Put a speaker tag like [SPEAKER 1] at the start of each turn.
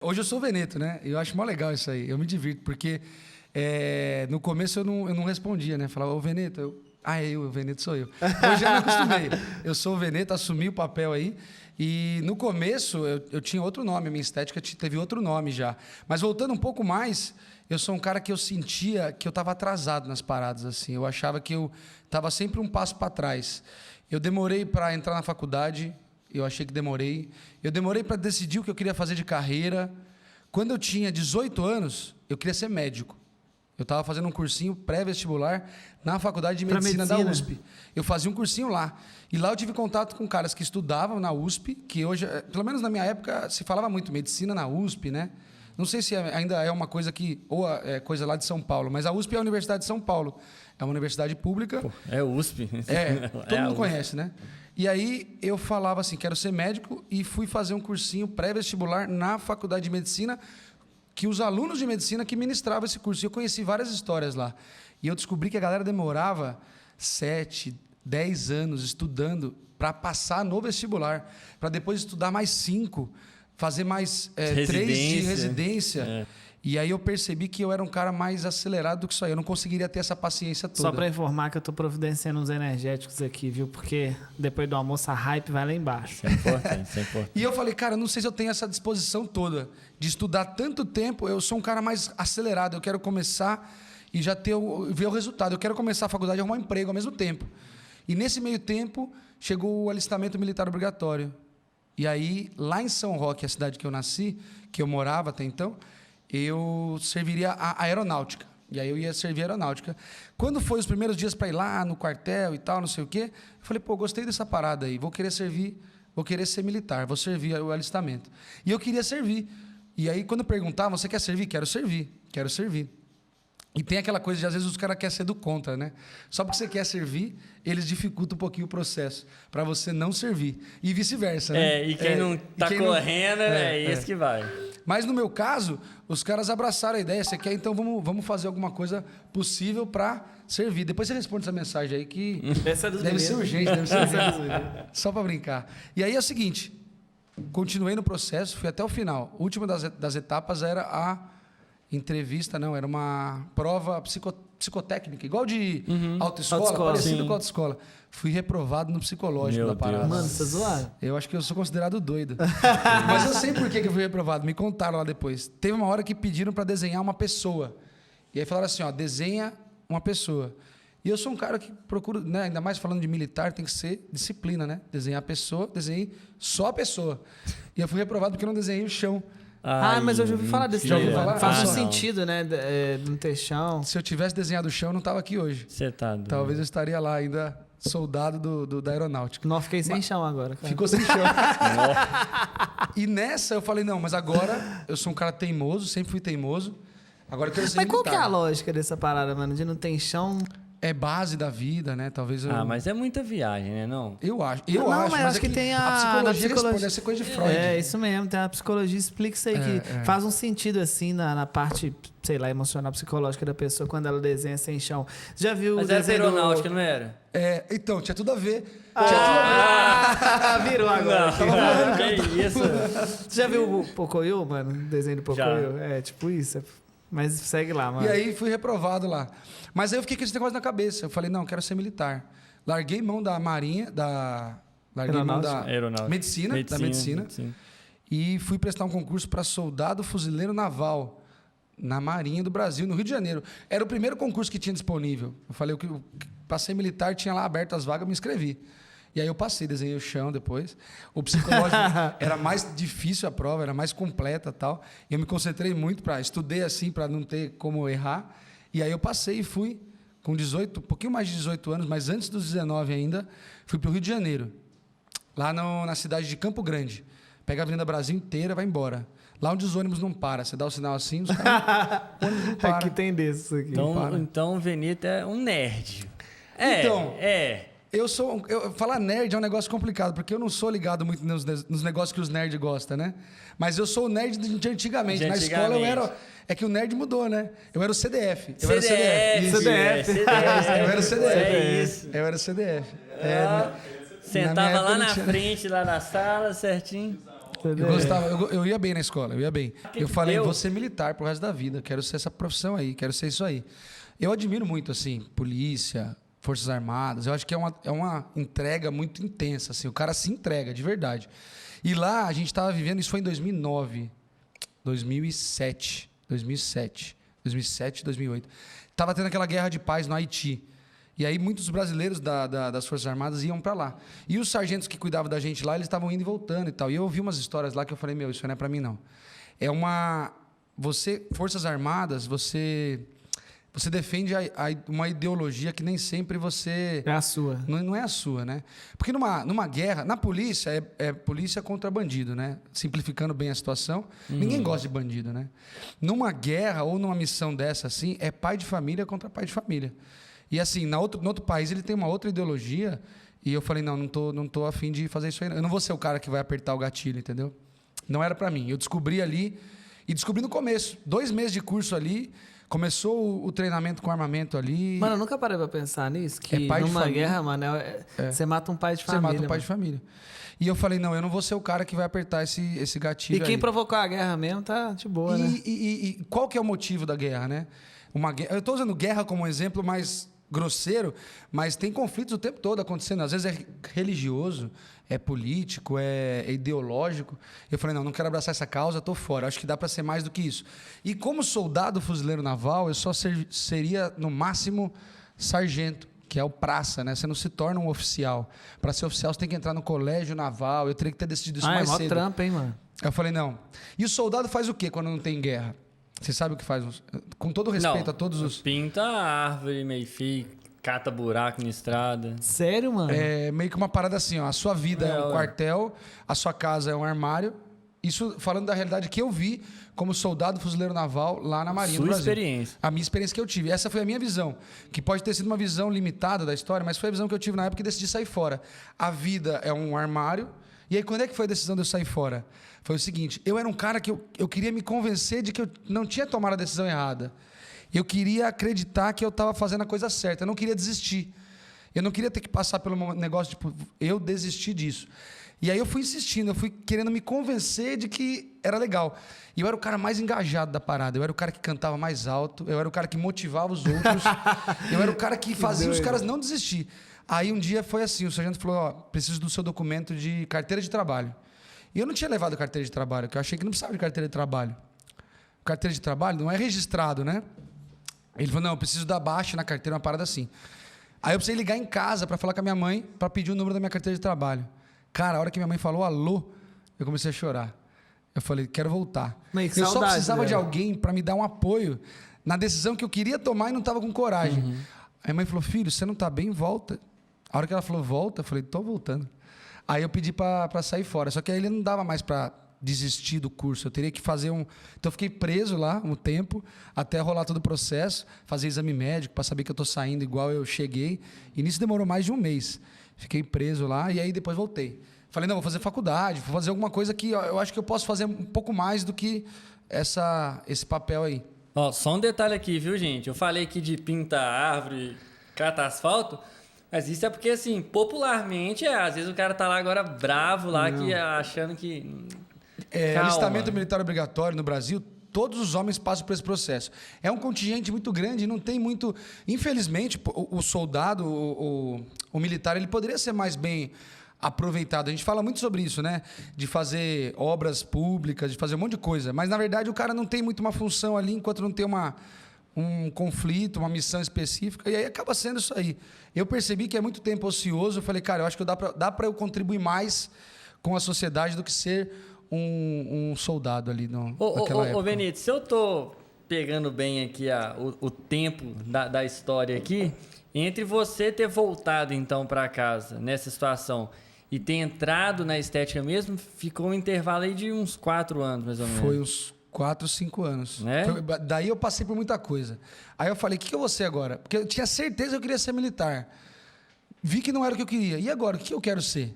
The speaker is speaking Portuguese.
[SPEAKER 1] Hoje eu sou o Veneto, né? Eu acho mó legal isso aí. Eu me divirto, porque no começo eu não respondia, né? Falava, ô Veneto, o Veneto sou eu. Hoje eu me acostumei. Eu sou o Veneto, assumi o papel aí. E no começo eu tinha outro nome, a minha estética teve outro nome já. Mas voltando um pouco mais, eu sou um cara que eu sentia que eu estava atrasado nas paradas, assim. Eu achava que eu estava sempre um passo para trás. Eu demorei para entrar na faculdade. Eu achei que demorei. Eu demorei para decidir o que eu queria fazer de carreira. Quando eu tinha 18 anos, eu queria ser médico. Eu estava fazendo um cursinho pré-vestibular na Faculdade de Medicina da USP. Eu fazia um cursinho lá. E lá eu tive contato com caras que estudavam na USP, que hoje, pelo menos na minha época, se falava muito medicina na USP, né? Não sei se ainda é uma coisa que... Ou é coisa lá de São Paulo, mas a USP é a Universidade de São Paulo. É uma universidade pública.
[SPEAKER 2] Pô, é USP.
[SPEAKER 1] Todo mundo conhece, né? E aí eu falava assim, quero ser médico, e fui fazer um cursinho pré-vestibular na Faculdade de Medicina, que os alunos de medicina que ministravam esse curso. Eu conheci várias histórias lá. E eu descobri que a galera demorava 7, 10 anos estudando para passar no vestibular, para depois estudar mais 5, fazer mais 3 de residência. E aí eu percebi que eu era um cara mais acelerado do que isso aí. Eu não conseguiria ter essa paciência toda.
[SPEAKER 3] Só para informar que eu estou providenciando uns energéticos aqui, viu? Porque depois do almoço a hype vai lá embaixo.
[SPEAKER 2] Isso é importante, isso é importante.
[SPEAKER 1] E eu falei, cara, não sei se eu tenho essa disposição toda de estudar tanto tempo. Eu sou um cara mais acelerado. Eu quero começar e já ver o resultado. Eu quero começar a faculdade e arrumar um emprego ao mesmo tempo. E nesse meio tempo, chegou o alistamento militar obrigatório. E aí, lá em São Roque, a cidade que eu nasci, que eu morava até então, eu serviria a aeronáutica. E aí eu ia servir a aeronáutica. Quando foi os primeiros dias para ir lá no quartel e tal, não sei o quê, eu falei, pô, gostei dessa parada aí, vou querer ser militar, vou servir o alistamento. E eu queria servir. E aí, quando perguntavam, você quer servir? Quero servir. E tem aquela coisa de, às vezes, os caras querem ser do contra, né? Só porque você quer servir, eles dificultam um pouquinho o processo, para você não servir. E vice-versa, né?
[SPEAKER 2] E quem não está correndo, é isso que vai.
[SPEAKER 1] Mas no meu caso, os caras abraçaram a ideia. Você quer, então vamos fazer alguma coisa possível para servir. Depois você responde essa mensagem aí que deve ser urgente, deve ser urgente. Só para brincar. E aí é o seguinte, continuei no processo, fui até o final. A última das etapas era a entrevista, era uma prova psicotécnica, igual de autoescola, parecido com autoescola. Fui reprovado no psicológico da parada.
[SPEAKER 3] Mano, você zoado?
[SPEAKER 1] Eu acho que eu sou considerado doido. Mas eu sei por que eu fui reprovado. Me contaram lá depois. Teve uma hora que pediram para desenhar uma pessoa. E aí falaram assim, desenha uma pessoa. E eu sou um cara que procuro, né, ainda mais falando de militar, tem que ser disciplina, né? Desenhar a pessoa, desenhei só a pessoa. E eu fui reprovado porque eu não desenhei o chão.
[SPEAKER 3] Mas eu já ouvi falar desse
[SPEAKER 1] jogo.
[SPEAKER 3] Faz um sentido, né? Não ter chão.
[SPEAKER 1] Se eu tivesse desenhado o chão, eu não estava aqui hoje.
[SPEAKER 2] Você tá doido.
[SPEAKER 1] Talvez eu estaria lá ainda soldado da aeronáutica.
[SPEAKER 3] Não, fiquei sem chão agora, cara.
[SPEAKER 1] Ficou sem chão. E nessa eu falei, não, mas agora eu sou um cara teimoso, sempre fui teimoso. Agora eu quero ser militar.
[SPEAKER 3] Mas qual que é a lógica dessa parada, mano? De não ter chão...
[SPEAKER 1] É base da vida, né? Talvez eu...
[SPEAKER 2] mas é muita viagem, né? Não?
[SPEAKER 1] Eu acho.
[SPEAKER 3] Mas acho que tem
[SPEAKER 1] a psicologia deve ser coisa de Freud.
[SPEAKER 3] É, isso mesmo. Tem a psicologia, explica isso aí, que faz um sentido, assim, na parte, sei lá, emocional, psicológica da pessoa, quando ela desenha sem chão. Já viu
[SPEAKER 2] mas
[SPEAKER 3] o desenho
[SPEAKER 2] aeronáutica, não era?
[SPEAKER 1] Então, tinha tudo a ver.
[SPEAKER 3] Virou agora.
[SPEAKER 2] Que isso?
[SPEAKER 3] Você já viu o Pocoyo, mano? O desenho do Pocoyo? É, tipo isso. Mas segue lá, mano.
[SPEAKER 1] E aí fui reprovado lá. Mas aí eu fiquei com esse negócio na cabeça. Eu falei, não, quero ser militar. Larguei mão da marinha, larguei mão da medicina. E fui prestar um concurso para soldado fuzileiro naval na Marinha do Brasil, no Rio de Janeiro. Era o primeiro concurso que tinha disponível. Eu falei, eu passei militar, tinha lá aberto as vagas, me inscrevi. E aí eu passei, desenhei o chão depois. O psicológico era mais difícil a prova, era mais completa e tal. E eu me concentrei muito estudei assim para não ter como errar. E aí eu passei e fui com 18, um pouquinho mais de 18 anos, mas antes dos 19 ainda, fui para o Rio de Janeiro. Lá na cidade de Campo Grande. Pega a Avenida Brasil inteira, vai embora. Lá onde os ônibus não param. Você dá o sinal assim, os caras... o ônibus não para.
[SPEAKER 3] Aqui tem desses aqui.
[SPEAKER 2] Então o Veneto é um nerd.
[SPEAKER 1] Falar nerd é um negócio complicado, porque eu não sou ligado muito nos negócios que os nerds gostam, né? Mas eu sou o nerd de antigamente. Na escola eu era... É que o nerd mudou, né? Eu era o CDF. Eu era o CDF. Eu era o CDF.
[SPEAKER 2] É isso.
[SPEAKER 1] Eu era o CDF.
[SPEAKER 2] Sentava lá na frente, lá na sala, certinho.
[SPEAKER 1] Eu gostava, eu ia bem na escola, eu ia bem.
[SPEAKER 2] Que
[SPEAKER 1] Eu falei,
[SPEAKER 2] deu?
[SPEAKER 1] vou ser militar pro resto da vida, quero ser essa profissão aí, quero ser isso aí. Eu admiro muito, assim, polícia, Forças Armadas, eu acho que é uma entrega muito intensa, assim, o cara se entrega, de verdade. E lá, a gente estava vivendo, isso foi em 2009, 2007, 2008. Tava tendo aquela guerra de paz no Haiti. E aí muitos brasileiros das Forças Armadas iam para lá. E os sargentos que cuidavam da gente lá, eles estavam indo e voltando e tal. E eu ouvi umas histórias lá que eu falei, meu, isso não é para mim não. Forças Armadas, você defende uma ideologia que nem sempre você...
[SPEAKER 3] É a sua.
[SPEAKER 1] Não é a sua, né? Porque numa guerra, na polícia, é polícia contra bandido, né? Simplificando bem a situação. Ninguém gosta de bandido, né? Numa guerra ou numa missão dessa, assim, é pai de família contra pai de família. E assim, no outro país ele tem uma outra ideologia. E eu falei, não tô a fim de fazer isso aí. Eu não vou ser o cara que vai apertar o gatilho, entendeu? Não era pra mim. Eu descobri ali, e descobri no começo. 2 meses de curso ali, começou o treinamento com armamento ali.
[SPEAKER 3] Mano, eu nunca parei pra pensar nisso, que
[SPEAKER 1] É pai de
[SPEAKER 3] numa
[SPEAKER 1] família.
[SPEAKER 3] guerra, mano, você mata um pai de
[SPEAKER 1] Você
[SPEAKER 3] família.
[SPEAKER 1] mata um pai
[SPEAKER 3] mano.
[SPEAKER 1] de família. E eu falei, não, eu não vou ser o cara que vai apertar esse gatilho
[SPEAKER 3] E quem
[SPEAKER 1] aí.
[SPEAKER 3] provocou a guerra mesmo tá de boa, né?
[SPEAKER 1] E qual que é o motivo da guerra, né? Eu estou usando guerra como um exemplo mais grosseiro, mas tem conflitos o tempo todo acontecendo. Às vezes é religioso, é político, é ideológico. Eu falei, não quero abraçar essa causa, estou fora. Acho que dá para ser mais do que isso. E como soldado fuzileiro naval, eu só seria, no máximo, sargento, que é o praça, né? Você não se torna um oficial. Para ser oficial, você tem que entrar no colégio naval. Eu teria que ter decidido isso
[SPEAKER 3] É
[SPEAKER 1] mais
[SPEAKER 3] mó
[SPEAKER 1] cedo.
[SPEAKER 3] trampa, hein, mano?
[SPEAKER 1] Eu falei, não. E o soldado faz o quê quando não tem guerra? Você sabe o que faz? Com todo respeito a todos os...
[SPEAKER 2] Pinta a árvore meio feio, cata buraco na estrada.
[SPEAKER 3] Sério, mano?
[SPEAKER 1] É meio que uma parada assim, ó. A sua vida é um
[SPEAKER 2] ué.
[SPEAKER 1] quartel, a sua casa é um armário. Isso falando da realidade que eu vi como soldado fuzileiro naval lá na Marinha do
[SPEAKER 2] Sua
[SPEAKER 1] Brasil.
[SPEAKER 2] experiência.
[SPEAKER 1] A minha experiência que eu tive. Essa foi a minha visão. Que pode ter sido uma visão limitada da história, mas foi a visão que eu tive na época e decidi sair fora. A vida é um armário. E aí, quando é que foi a decisão de eu sair fora? Foi o seguinte, eu era um cara que eu queria me convencer de que eu não tinha tomado a decisão errada. Eu queria acreditar que eu estava fazendo a coisa certa. Eu não queria desistir. Eu não queria ter que passar pelo negócio, tipo, eu desisti disso. E aí eu fui insistindo, eu fui querendo me convencer de que era legal. E eu era o cara mais engajado da parada. Eu era o cara que cantava mais alto. Eu era o cara que motivava os outros. Eu era o cara que fazia os caras não desistir. Aí um dia foi assim, o sargento falou, ó, preciso do seu documento de carteira de trabalho. E eu não tinha levado carteira de trabalho, porque eu achei que não precisava de carteira de trabalho. Carteira de trabalho não é registrado, né? Ele falou, não, eu preciso da baixa na carteira, uma parada assim. Aí eu precisei ligar em casa para falar com a minha mãe, para pedir o número da minha carteira de trabalho. Cara, a hora que minha mãe falou alô, eu comecei a chorar. Eu falei, quero voltar.
[SPEAKER 3] Mas que
[SPEAKER 1] Eu só
[SPEAKER 3] saudade
[SPEAKER 1] precisava de
[SPEAKER 3] dela.
[SPEAKER 1] alguém para me dar um apoio na decisão que eu queria tomar e não estava com coragem. Aí a mãe falou, filho, você não está bem? Volta. A hora que ela falou, volta, eu falei, estou voltando. Aí eu pedi para sair fora. Só que aí ele não dava mais para desistir do curso. Eu teria que fazer um... Então eu fiquei preso lá um tempo, até rolar todo o processo, fazer exame médico para saber que eu estou saindo igual eu cheguei. E nisso demorou mais de um mês. Fiquei preso lá e aí depois voltei. Falei, não, vou fazer faculdade, vou fazer alguma coisa que eu acho que eu posso fazer um pouco mais do que esse papel aí.
[SPEAKER 2] Ó, só um detalhe aqui, viu, gente? Eu falei aqui de pintar árvore, catar asfalto, mas isso é porque, assim, popularmente, às vezes o cara tá lá agora bravo lá, que achando que... Calma.
[SPEAKER 1] Alistamento militar obrigatório no Brasil, todos os homens passam por esse processo. É um contingente muito grande, não tem muito... Infelizmente, o soldado, o militar, ele poderia ser mais bem aproveitado. A gente fala muito sobre isso, né? De fazer obras públicas, de fazer um monte de coisa. Mas, na verdade, o cara não tem muito uma função ali enquanto não tem um conflito, uma missão específica. E aí acaba sendo isso aí. Eu percebi que é muito tempo ocioso. Eu falei, cara, eu acho que dá para eu contribuir mais com a sociedade do que ser um soldado ali naquela época.
[SPEAKER 2] Ô, Benito, se eu tô pegando bem aqui o tempo da história aqui, entre você ter voltado, então, para casa nessa situação e ter entrado na estética mesmo, ficou um intervalo aí de uns 4 anos, mais ou menos.
[SPEAKER 1] Foi uns 4, 5 anos.
[SPEAKER 2] Né?
[SPEAKER 1] Daí eu passei por muita coisa. Aí eu falei, o que eu vou ser agora? Porque eu tinha certeza que eu queria ser militar. Vi que não era o que eu queria. E agora, o que eu quero ser?